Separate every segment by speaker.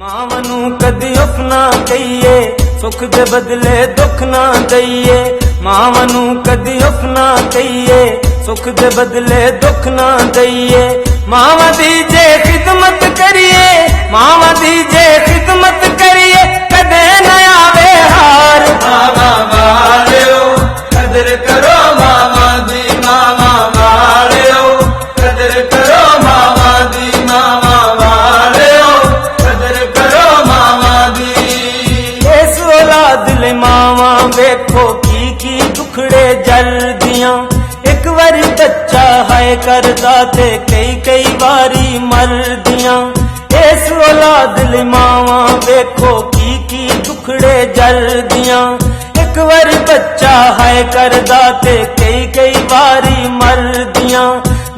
Speaker 1: ਮਾਵਾਂ ਨੂੰ ਕਦੀ ਉਫ ਨਾ ਕਹੀਏ, ਸੁੱਖ ਦੇ ਬਦਲੇ ਦੁੱਖ ਨਾ ਦਈਏ। ਮਾਵਾਂ ਨੂੰ ਕਦੀ ਉਫ ਨਾ ਕਹੀਏ, ਸੁੱਖ ਦੇ ਬਦਲੇ ਦੁੱਖ ਨਾ ਦਈਏ। ਮਾਵਾਂ ਦੀ ਜੇ ਖਿਦਮਤ ਕਰੀਏ, ਮਾਵਾਂ ਦੀ ਜੇ ਖਿਦਮਤ ਕਰੀਏ, ਕਦੇ ਨਾ ਆਵੇ ਹਾਰ।
Speaker 2: ਮਾਵਾਂ ਵਾਲਿਓ ਕਦਰ ਕਰੋ ਮਾਵਾਂ ਦੀ, ਮਾਵਾਂ ਵਾਲਿਓ ਕਦਰ ਕਰੋ ਮਾਵਾਂ ਦੀ, ਮਾਵਾਂ ਵਾਲਿਓ ਕਦਰ ਕਰੋ ਮਾਵਾਂ ਦੀ।
Speaker 1: ਇਸ ਔਲਾਦ ਲਈ ਮਾਵਾਂ ਵੇਖੋ ਕੀ ਦੁਖੜੇ ਜਲਦੀਆਂ। ਇੱਕ ਵਾਰੀ ਬੱਚਾ ਹਾਏ ਕਰਦਾ ਤੇ ਕਈ ਵਾਰੀ ਮਰਦੀਆਂ। ਇਸ ਔਲਾਦ ਲਈ ਮਾਵਾਂ ਵੇਖੋ ਕੀ ਦੁਖੜੇ ਜਲਦੀਆਂ। ਇੱਕ ਵਾਰੀ ਬੱਚਾ ਹਾਏ ਕਰਦਾ ਤੇ ਕਈ ਵਾਰੀ ਮਰਦੀਆਂ।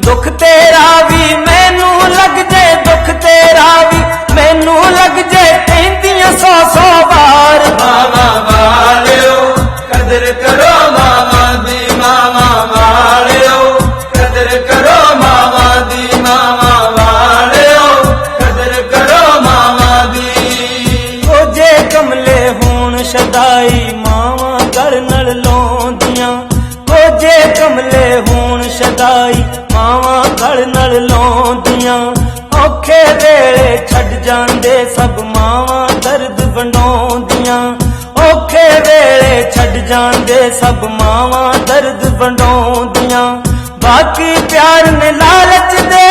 Speaker 1: ਦੁੱਖ ਤੇਰਾ ਵੀ ਮੈਨੂੰ ਲੱਗ ਜੇ, ਦੁੱਖ ਤੇਰਾ ਵੀ ਮੈਨੂੰ ਲੱਗ ਜੇ, ਕਹਿੰਦੀਆਂ 100 ਵਾਰ।
Speaker 2: ਮਾਵਾਂ ਵਾਲਿਓ ਕਦਰ ਕਰੋ ਮਾਵਾਂ ਦੀ, ਮਾਵਾਂ ਵਾਲਿਓ ਕਦਰ ਕਰੋ ਮਾਵਾਂ ਦੀ, ਮਾਵਾਂ ਵਾਲਿਓ ਕਦਰ ਕਰੋ ਮਾਵਾਂ ਦੀ।
Speaker 1: ਉਹ ਜੇ ਕਮਲੇ ਹੋਣ ਸ਼ਦਾਈ ਮਾਵਾਂ ਗਲ ਨਾਲ ਲਾਉਂਦੀਆਂ। ਉਹ ਜੇ ਕਮਲੇ ਹੋਣ ਸ਼ਦਾਈ ਮਾਵਾਂ ਗਲ ਨਾਲ ਲਾਉਂਦੀਆਂ। ਔਖੇ ਵੇਲੇ ਛੱਡ ਜਾਂਦੇ ਸਭ ਮਾਵਾਂ ਦਰਦ ਵੰਡਾਉਂਦੀਆਂ। ਔਖੇ ਵੇਲੇ ਛੱਡ ਜਾਂਦੇ ਸਭ ਮਾਵਾਂ ਦਰਦ ਵੰਡਾਉਂਦੀਆਂ। ਬਾਕੀ ਪਿਆਰ ਨੇ ਲਾਲਚ ਦੇ,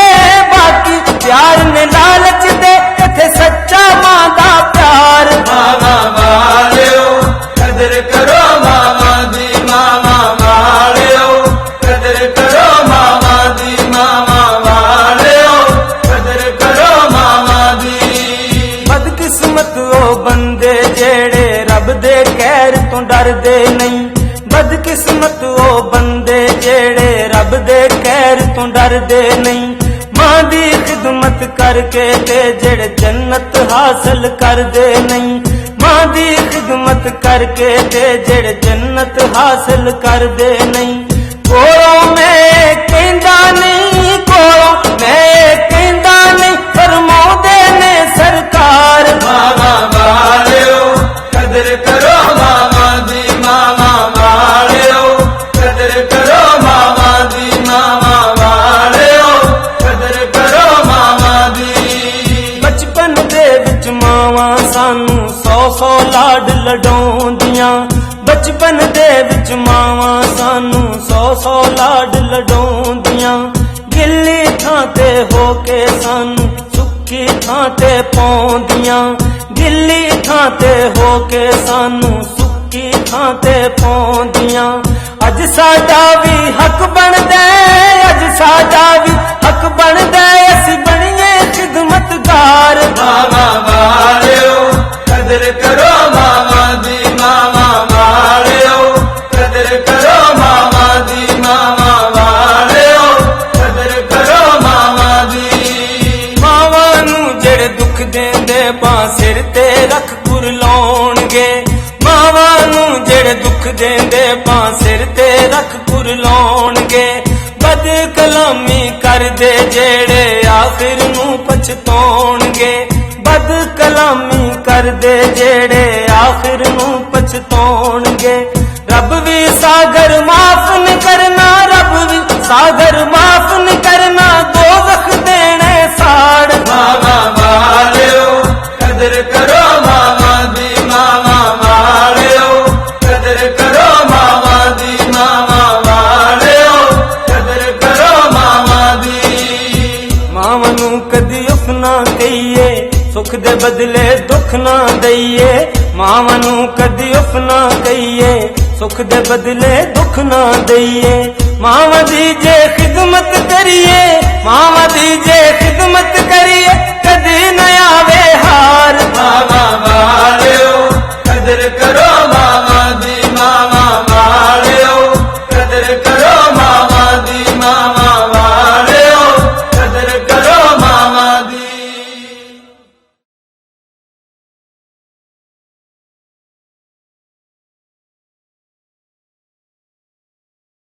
Speaker 1: ਬਾਕੀ ਪਿਆਰ ਨੇ ਲਾਲਚ ਦੇ, ਇੱਥੇ ਸੱਚਾ ਮਾਂ ਦਾ ਪਿਆਰ।
Speaker 2: ਮਾਵਾਂ ਵਾਲਿਓ ਕਦਰ ਕਰੋ ਮਾਵਾਂ ਦੀ, ਮਾਵਾਂ ਵਾਲਿਓ ਕਦਰ ਕਰੋ ਮਾਵਾਂ ਦੀ, ਮਾਵਾਂ ਵਾਲਿਓ ਕਦਰ ਕਰੋ ਮਾਵਾਂ ਦੀ।
Speaker 1: ਬਦਕਿਸਮਤ ਉਹ ਬੰਦੇ ਜਿਹੜੇ ਰੱਬ ਦੇ ਕਹਿਰ ਤੋਂ ਡਰਦੇ ਨਹੀਂ। ਬਦਕਿਸਮਤ ਉਹ ਬੰਦੇ ਜਿਹੜੇ ਰੱਬ ਦੇ ਕਹਿਰ ਤੋਂ ਡਰਦੇ ਨਹੀਂ। ਮਾਂ ਦੀ ਖਿਦਮਤ ਕਰਕੇ ਤੇ ਜਿਹੜੇ ਜੰਨਤ ਹਾਸਲ ਕਰਦੇ ਨਹੀਂ। ਮਾਂ ਦੀ ਖਿਦਮਤ ਕਰਕੇ ਤੇ ਜਿਹੜੇ ਜੰਨਤ ਹਾਸਲ ਕਰਦੇ ਨਹੀਂ। ਕੋਲੋਂ ਮੈਂ ਕਹਿੰਦਾ ਨਹੀਂ, ਕੋਲੋਂ ਮੈਂ ਕਹਿੰਦਾ ਨਹੀਂ, ਫਰਮਾਉਂਦੇ ਨੇ ਸਰਕਾਰ।
Speaker 2: ਮਾਵਾਂ ਵਾਲਿਓ ਕਦਰ ਕਰੋ ਮਾਵਾਂ ਦੀ, ਮਾਵਾਂ ਵਾਲਿਓ ਕਦਰ ਕਰੋ ਮਾਵਾਂ ਦੀ, ਮਾਵਾਂ ਵਾਲਿਓ ਕਦਰ ਕਰੋ ਮਾਵਾਂ ਦੀ।
Speaker 1: ਬਚਪਨ ਦੇ ਵਿੱਚ ਮਾਵਾਂ ਸਾਨੂੰ 100 ਲਾਡ ਲਡਾਉਂਦੀਆਂ। ਬਚਪਨ ਦੇ ਵਿੱਚ ਮਾਵਾਂ ਸਾਨੂੰ 100 ਲਾਡ ਲਡਾਉਂਦੀਆਂ। ਗਿੱਲੀ ਥਾਂ ਤੇ ਹੋ ਕੇ ਸਾਨੂੰ ਸੁੱਕੀ ਥਾਂ ਤੇ ਪਾਉਂਦੀਆਂ। ਗਿੱਲੀ ਥਾਂ ਤੇ ਹੋ ਕੇ ਸਾਨੂੰ ਸੁੱਕੀ ਥਾਂ ਤੇ ਪਾਉਂਦੀਆਂ। ਅੱਜ ਸਾਡਾ ਵੀ ਹੱਕ ਬਣਦਾ, ਅੱਜ ਸਾਡਾ ਵੀ ਹੱਕ ਬਣਦਾ, ਅਸੀਂ ਬਣੀਏ ਖਿਦਮਤਗਾਰ।
Speaker 2: ਮਾਵਾਂ ਵਾਲਿਓ ਕਦਰ ਕਰੋ ਮਾਵਾਂ ਦੀ, ਮਾਵਾਂ ਵਾਲਿਓ ਕਦਰ ਕਰੋ ਮਾਵਾਂ ਦੀ, ਮਾਵਾਂ ਵਾਲਿਓ ਕਦਰ ਕਰੋ ਮਾਵਾਂ ਦੀ।
Speaker 1: ਮਾਵਾਂ ਨੂੰ ਜਿਹੜੇ ਦੁੱਖ ਦੇਂਦੇ ਬਾਂ ਸਿਰ ਤੇ ਰੱਖ ਕੁਰਲਾਉਣਗੇ। ਮਾਵਾਂ ਨੂੰ ਜਿਹੜੇ ਦੁੱਖ ਦੇਂਦੇ ਬਾਂ ਸਿਰ ਤੇ ਰੱਖ ਕੁਰਲਾਉਣਗੇ। ਬਦ ਕਲਾਮੀ ਕਰਦੇ ਜਿਹੜੇ ਆਖਿਰ ਨੂੰ ਪਛਤਾਉਣਗੇ। ਬਦ ਕਲਾਮੀ ਕਰਦੇ ਜਿਹੜੇ ਆਖਿਰ ਨੂੰ ਪਛਤਾਉਣਗੇ। ਰੱਬ ਵੀ ਸਾਗਰ ਮਾਫ ਨ ਕਰਨਾ, ਰੱਬ ਵੀ ਸਾਗਰ ਮਾਫ ਨ ਕਰਨਾ, ਦੋਜ਼ਖ ਦੇਣੇ ਸਾੜ।
Speaker 2: ਮਾਵਾਂ ਵਾਲਿਓ ਕਦਰ ਕਰੋ ਮਾਵਾਂ ਦੀ, ਮਾਵਾਂ ਵਾਲਿਓ ਕਦਰ ਕਰੋ ਮਾਵਾਂ ਦੀ, ਮਾਵਾਂ ਵਾਲਿਓ ਕਦਰ ਕਰੋ ਮਾਵਾਂ ਦੀ।
Speaker 1: ਮਾਵਾਂ ਨੂੰ ਕਦੀ ਉਫ ਨਾ ਕਹੀਏ, ਸੁੱਖ ਦੇ ਬਦਲੇ ਦੁੱਖ ਨਾ ਦਈਏ। ਮਾਵਾਂ ਨੂੰ ਕਦੀ ਉਫ ਨਾ ਕਹੀਏ, ਸੁੱਖ ਦੇ ਬਦਲੇ ਦੁੱਖ ਨਾ ਦਈਏ। ਮਾਵਾਂ ਦੀ ਜੇ ਖਿਦਮਤ ਕਰੀਏ,